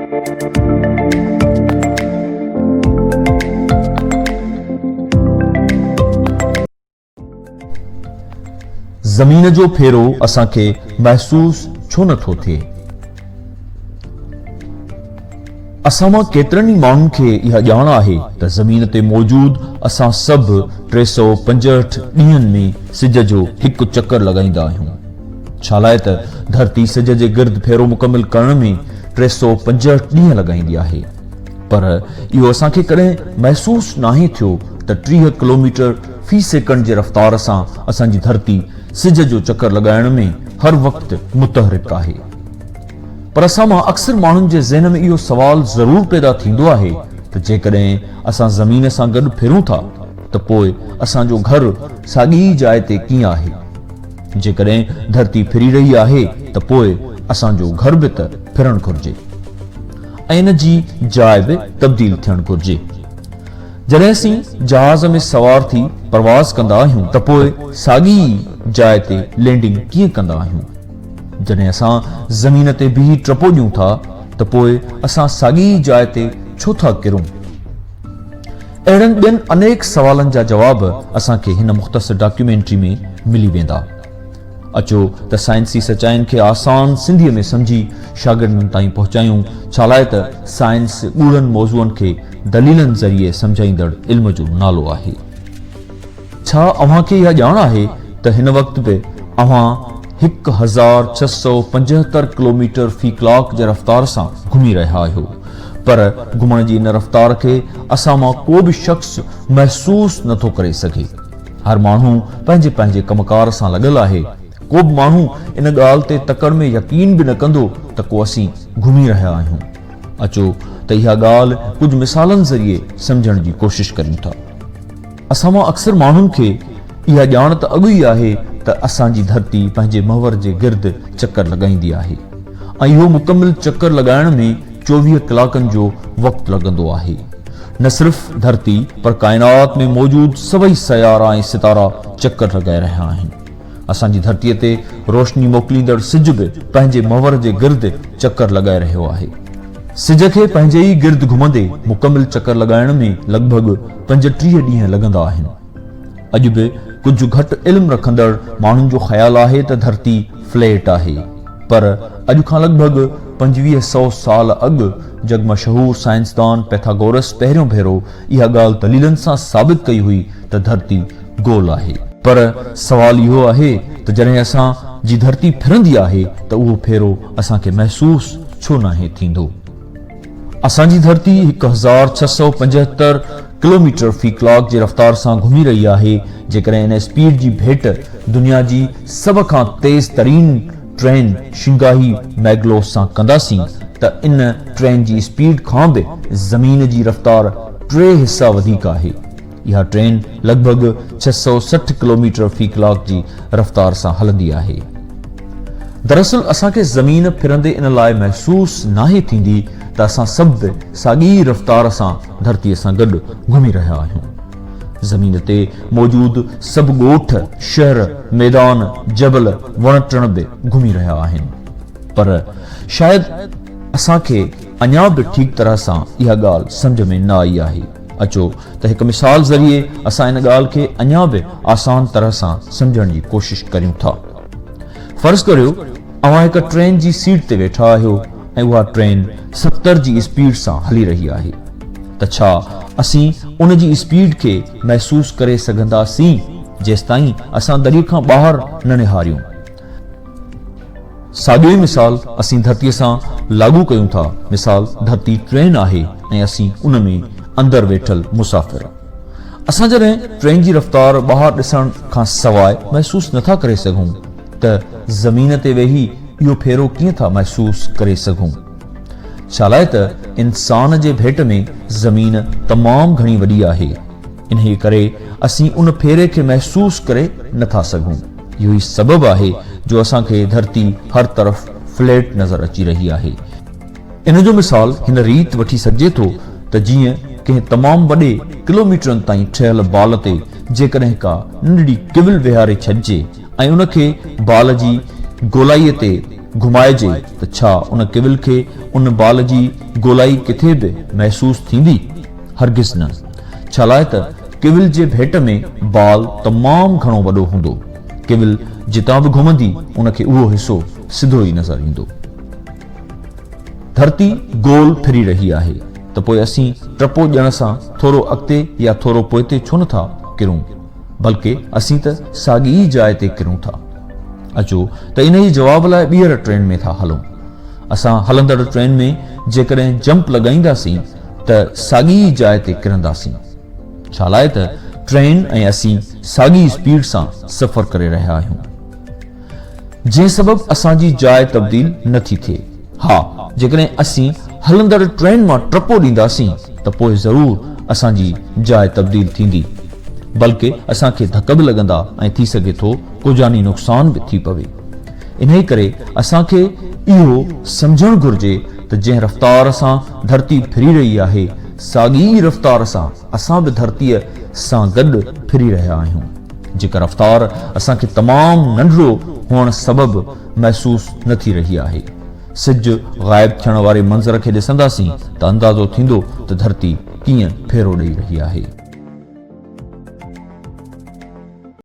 ज़मीन जो फेरो असांखे महसूस छो नथो थिए? असां मां केतिरनि ई माण्हुनि खे इहा ॼाण आहे त ज़मीन ते मौजूद असां सभु 365 ॾींहंनि में सिज जो हिकु चक्कर लॻाईंदा आहियूं। छा लाइ त धरती सिज जे गिर्द फेरो मुकमिल करण में 365 ॾींहं लॻाईंदी आहे। पर इहो असांखे कॾहिं महसूस नाहे थियो त 30 किलोमीटर फी सेकंड जे रफ़्तार सां असांजी धरती सिज जो चक्कर लॻाइण में हर वक़्तु मुतहरिक आहे। पर असां मां अक्सर माण्हुनि जे ज़हन में इहो सवाल ज़रूर पैदा थींदो आहे त जेकॾहिं असां ज़मीन सां गॾु फिरूं था त पोइ असांजो घर साॻी जाइ ते कीअं आहे? जेकॾहिं धरती फिरी रही आहे त पोइ असांजो घर बि त फिरणु घुर्जे ऐं इन जी जाइ बि तब्दील थियणु घुर्जे। जॾहिं असीं जहाज़ में सवार थी परवाज़ कंदा आहियूं त पोइ साॻी जाइ ते लैंडिंग कीअं कंदा आहियूं? जॾहिं असां ज़मीन ते बीही टपो ॾियूं था त पोइ असां साॻी जाइ ते छो था किरूं? अहिड़नि ॿियनि अनेक सवालनि जा जवाब असांखे हिन मुख़्तसर डॉक्यूमेंट्री में मिली वेंदा। अचो त साइंसी सचाइनि खे आसान सिंधीअ में सम्झी शागिर्दनि ताईं पहुचायूं। छा लाइ त साइंस ॻूढ़नि मौज़ूअनि खे दलीलनि ज़रिए सम्झाईंदड़ इल्म जो नालो आहे। छा अव्हांखे इहा ॼाण आहे त हिन वक़्त बि अव्हां 1675 किलोमीटर फी कलाक जे रफ़्तार सां घुमी रहिया आहियो, पर घुमण जी इन रफ़्तार खे असां मां को बि शख़्स महसूस नथो करे सघे। हर माण्हू पंहिंजे पंहिंजे कमकार सां लॻल आहे। को बि माण्हू इन ॻाल्हि ते तकड़ में यकीन बि न कंदो त को असीं घुमी रहिया आहियूं। अचो त इहा ॻाल्हि कुझु मिसालनि ज़रिए सम्झण जी कोशिश करियूं था। असां मां अक्सर माण्हुनि खे इहा ॼाण त अॻु ई आहे त असांजी धरती पंहिंजे महवर जे गिर्द चक्कर लॻाईंदी आहे ऐं इहो मुकमिल चक्कर लॻाइण में 24 कलाकनि जो वक़्तु लॻंदो आहे। न सिर्फ़ धरती पर काइनात में मौजूद सभई सयारा ऐं सितारा चक्कर लॻाए रहिया आहिनि। असांजी धरतीअ ते रोशनी मोकिलींदड़ सिज बि पंहिंजे महवर जे गिर्द चक्कर लॻाए रहियो आहे। सिज खे पंहिंजे ई गिर्द घुमंदे मुकमिल चक्कर लॻाइण में लॻभॻि 35 ॾींहं लॻंदा आहिनि। अॼु बि कुझु घटि इल्म रखंदड़ माण्हुनि जो ख़्यालु आहे त धरती फ्लैट आहे, पर अॼु खां लॻभॻि 2500 साल अॻु जग मशहूर साइंसदान पैथागोरस पहिरियों भेरो इहा ॻाल्हि दलीलनि सां साबित कई हुई त धरती गोल आहे। पर सवाल इहो आहे त जॾहिं असां जी धरती फिरंदी आहे त उहो फेरो असांखे महसूस छो नाहे थींदो? असांजी धरती 1675 किलोमीटर फी कलाक जे रफ़्तार सां घुमी रही आहे। जेकॾहिं इन स्पीड जी भेट दुनिया जी सभ खां तेज़ तरीन ट्रेन शिंगाही मैगलो सां कंदासीं त इन ट्रेन जी स्पीड खां बि ज़मीन जी रफ़्तार 3 हिस्सा वधीक आहे। इहा ट्रेन लॻभॻि 660 किलोमीटर फी कलाक जी रफ़्तार सां हलंदी आहे। दरअसल असांखे ज़मीन फिरंदे इन लाइ महसूस नाहे थींदी त असां सभु साॻी रफ़्तार सां धरतीअ सां गॾु घुमी रहिया आहियूं। ज़मीन ते मौजूद सभु ॻोठ, शहर, मैदान, जबल, वण टिण बि घुमी रहिया आहिनि। पर शायदि असांखे अञा बि ठीकु तरह सां इहा ॻाल्हि सम्झ में न आई आहे। अचो त हिकु मिसाल ज़रिए असां इन ॻाल्हि खे अञा बि आसान तरह सां सम्झण जी कोशिश करियूं था। फ़र्ज़ करियो अव्हां हिकु ट्रेन जी सीट ते वेठा आहियो ऐं उहा ट्रेन 70 जी स्पीड सां हली रही आहे। त छा असीं उन जी स्पीड खे महसूस करे सघंदासीं जेसिताईं असां दरिया खां ॿाहिरि न निहारियूं? साॻियो ई मिसाल असीं धरतीअ सां लागू कयूं था। मिसाल धरती ट्रेन आहे ऐं असीं उन में अंदरि वेठल मुसाफ़िर। असां जॾहिं ट्रेन जी रफ़्तार ॿाहिरि ॾिसण खां सवाइ महसूस नथा करे सघूं त ज़मीन ते वेही इहो फेरो कीअं था महसूस करे सघूं? छा लाइ त इंसान जे भेट में ज़मीन तमामु घणी वॾी आहे। इन करे असीं उन फेरे खे महसूस करे नथा सघूं। इहो ई सबबु आहे जो असांखे धरती हर तरफ़ फ्लैट नज़र अची रही आहे। इन जो मिसाल हिन रीति वठी सघिजे थो त जीअं कंहिं तमामु वॾे किलोमीटरनि ताईं ठहियल बाल ते जेकॾहिं का नंढड़ी किविल विहारे छॾिजे ऐं उनखे बाल जी गोलाईअ ते घुमाइजे त छा उन केविल खे उन बाल जी गोलाई किथे बि महसूस थींदी? हरगिज़ न। छालाए त केविल जे भेट में बाल तमामु घणो वॾो हूंदो। केविल जितां बि घुमंदी उनखे उहो हिसो सिधो ई नज़र ईंदो। धरती गोल फिरी रही आहे त पोइ असीं टपो ॼण सां थोरो अॻिते या थोरो पोइते छो नथा किरूं, बल्कि असीं त साॻी ई जाइ ते किरूं था। अचो त इन ई जवाब लाइ ॿीहर ट्रेन में था हलूं। असां हलंदड़ ट्रेन में जेकॾहिं जंप लॻाईंदासीं त साॻी ई जाइ ते किरंदासीं। छालाए त ट्रेन ऐं असीं साॻी स्पीड सां सफ़र करे रहिया आहियूं, जंहिं सबबु असांजी जाइ तब्दील नथी थिए। हा, जेकॾहिं असीं हलंदड़ ट्रेन मां टपो ॾींदासीं त पोइ ज़रूर असांजी जाइ तब्दील थींदी, बल्कि असांखे धक बि लॻंदा ऐं थी सघे थो को जानी नुक़सान बि थी पवे। इन करे असांखे इहो सम्झणु घुर्जे त जंहिं रफ़्तार सां धरती फिरी रही आहे, साॻी रफ़्तार सां असां बि धरतीअ सां गॾु फिरी रहिया आहियूं। जेका रफ़्तार असांखे तमामु नंढिड़ो हुअण सबबु महसूस न थी रही आहे। सिज ग़ाइब थियण वारे मंज़र खे ॾिसंदासीं त अंदाज़ो थींदो त धरती कीअं फेरो ॾेई रही आहे।